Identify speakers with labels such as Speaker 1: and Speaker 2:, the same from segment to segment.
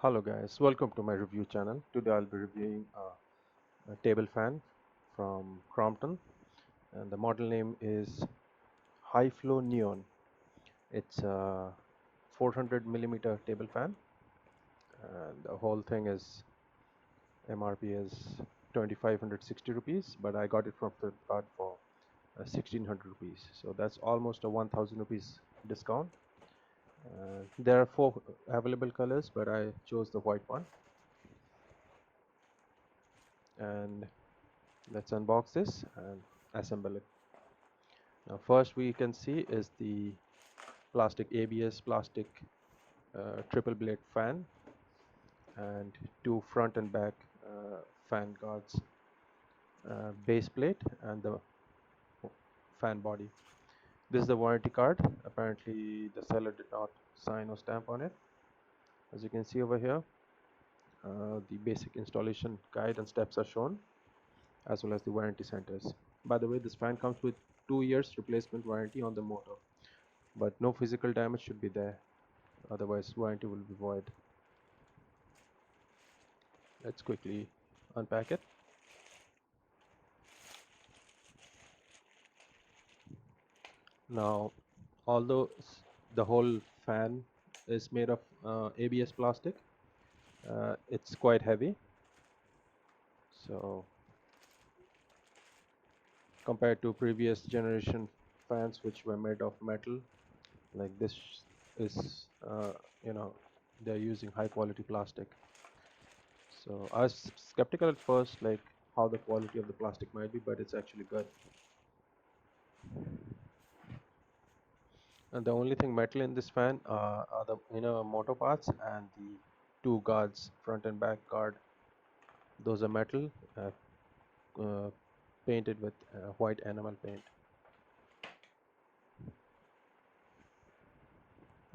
Speaker 1: Hello guys, welcome to my review channel. Today I'll be reviewing a table fan from Crompton, and the model name is High Flow Neon. It's a 400 millimeter table fan, and the whole thing is MRP is 2560 rupees, but I got it from Flipkart for 1600 rupees. So that's almost a 1000 rupees discount. There are four available colors, but I chose the white one. And let's unbox this and assemble it. Now first we can see is the plastic ABS plastic triple blade fan and two front and back fan guards, base plate and the fan body. This is the warranty card. Apparently the seller did not sign or stamp on it. As you can see over here, the basic installation guide and steps are shown, as well as the warranty centers. By the way, this fan comes with 2 years replacement warranty on the motor, but no physical damage should be there, otherwise warranty will be void. Let's quickly unpack it. Now, although the whole fan is made of ABS plastic, it's quite heavy. So compared to previous generation fans which were made of metal, like this is they're using high quality plastic. So I was skeptical at first, like how the quality of the plastic might be, but it's actually good. And the only thing metal in this fan are the inner motor parts and the two guards, front and back guard. Those are metal, uh, painted with white enamel paint.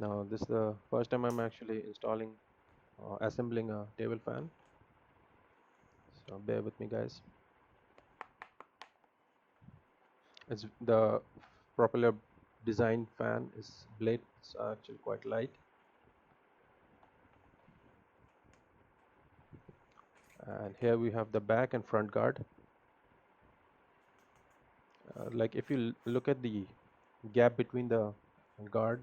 Speaker 1: Now this is the first time I'm actually installing, assembling a table fan. So bear with me, guys. It's the propeller design fan is blades are actually quite light. And here we have the back and front guard. Like if you look at the gap between the guard,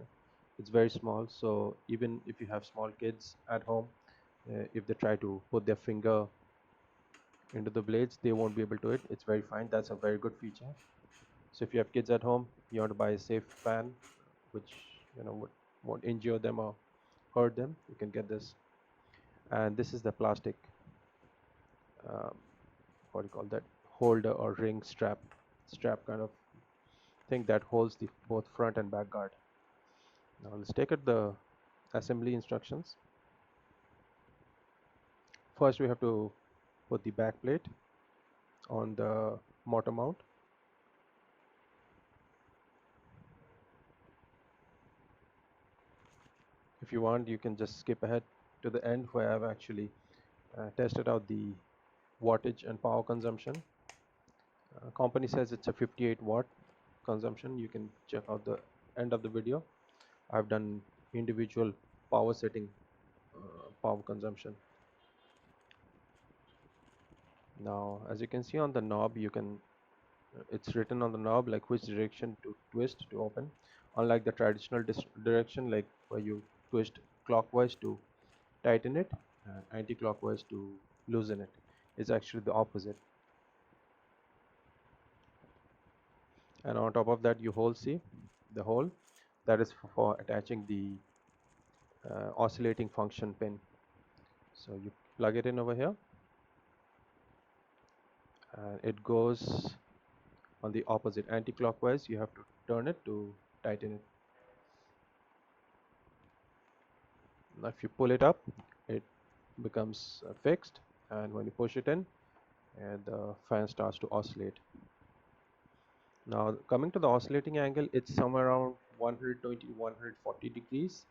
Speaker 1: it's very small, so even if you have small kids at home, if they try to put their finger into the blades, they won't be able to it. It's very fine. That's a very good feature. So if you have kids at home, you want to buy a safe fan which won't injure them or hurt them, you can get this. And this is the plastic, um, what do you call that, holder or ring strap kind of thing that holds the both front and back guard. Now let's take out the assembly instructions. First we have to put the back plate on the motor mount. If you want, you can just skip ahead to the end where I've actually tested out the wattage and power consumption. Company says it's a 58 watt consumption. You can check out the end of the video. I've done individual power setting, power consumption. Now as you can see on the knob, it's written on the knob like which direction to twist to open, unlike the traditional direction like where you twist clockwise to tighten it and anti-clockwise to loosen it. It's actually the opposite. And on top of that, you see the hole that is for attaching the oscillating function pin. So you plug it in over here and it goes on the opposite, anti-clockwise. You have to turn it to tighten it. Now if you pull it up, it becomes fixed, and when you push it in, and the fan starts to oscillate. Now coming to the oscillating angle, it's somewhere around 120 to 140 degrees,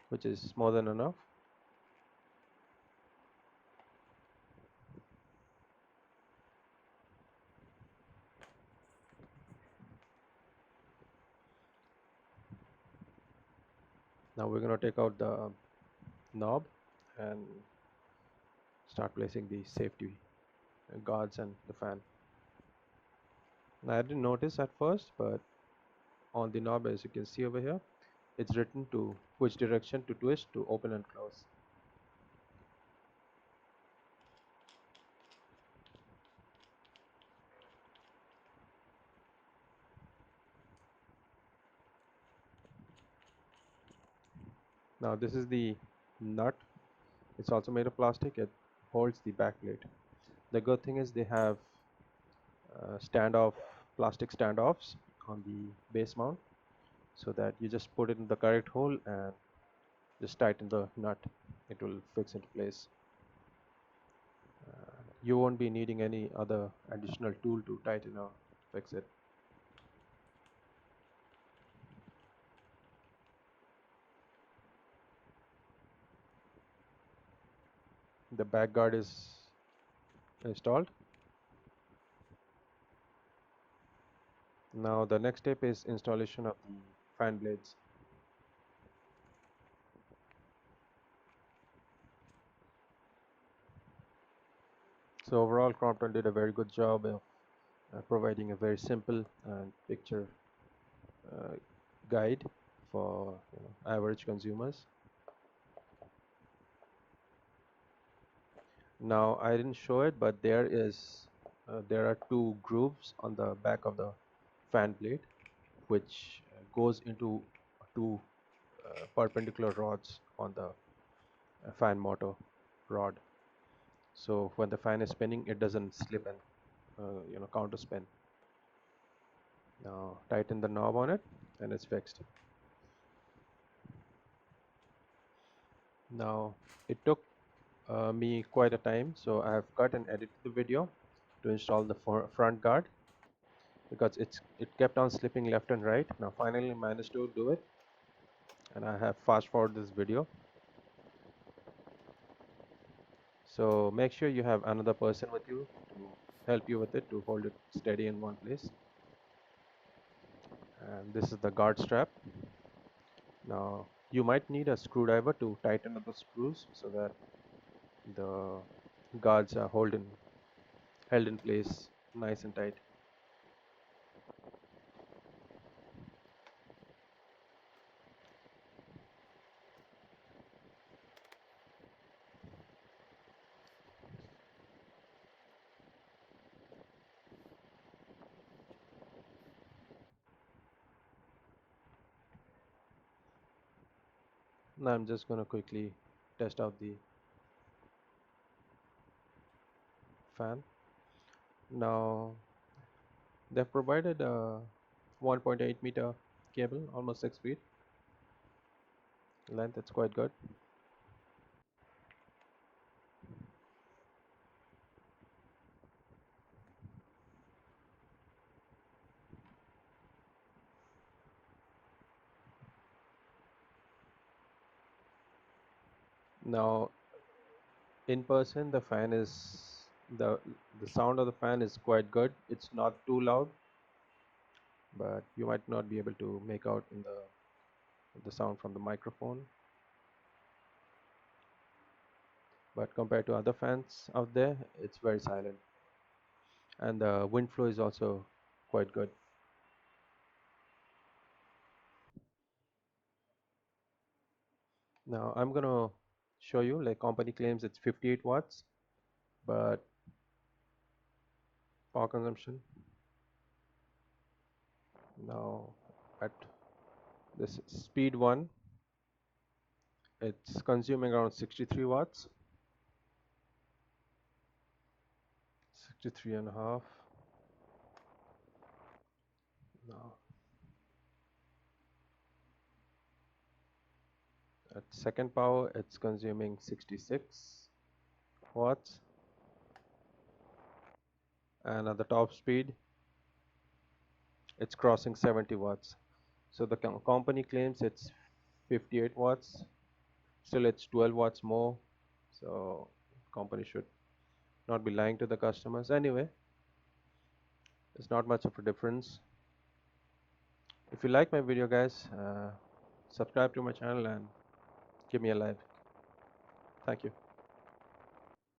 Speaker 1: which is more than enough. Now we're going to take out the knob and start placing the safety guards and the fan. Now, I didn't notice at first, but on the knob, as you can see over here, it's written to which direction to twist to open and close. Now this is the nut. It's also made of plastic. It holds the back plate. The good thing is they have plastic standoffs on the base mount, so that you just put it in the correct hole and just tighten the nut. It will fix into place. You won't be needing any other additional tool to tighten or fix it. The back guard is installed. Now the next step is installation of the fan blades. So overall, Crompton did a very good job of providing a very simple and picture uh, guide for average consumers. Now I didn't show it, but there are two grooves on the back of the fan blade, which goes into two perpendicular rods on the fan motor rod. So when the fan is spinning, it doesn't slip and counter spin. Now tighten the knob on it, and it's fixed. Now it took me quite a time, so I have cut and edited the video to install the front guard, because it kept on slipping left and right. Now finally managed to do it, and I have fast forwarded this video. So make sure you have another person with you to help you with it, to hold it steady in one place. And this is the guard strap. Now you might need a screwdriver to tighten up the screws so that the guards are held in place nice and tight. Now I'm just going to quickly test out the fan. Now they've provided a 1.8 meter cable, almost 6 feet length. It's quite good. Now in person, the the sound of the fan is quite good. It's not too loud, but you might not be able to make out in the sound from the microphone. But compared to other fans out there, it's very silent, and the wind flow is also quite good. Now I'm gonna show you, like, company claims it's 58 watts, but power consumption now at this speed 1, it's consuming around 63 watts, 63 and a half. Now at second power, it's consuming 66 watts, and at the top speed, it's crossing 70 watts. So the company claims it's 58 watts, still it's 12 watts more. So company should not be lying to the customers. Anyway, it's not much of a difference. If you like my video, guys, subscribe to my channel and give me a like. Thank you.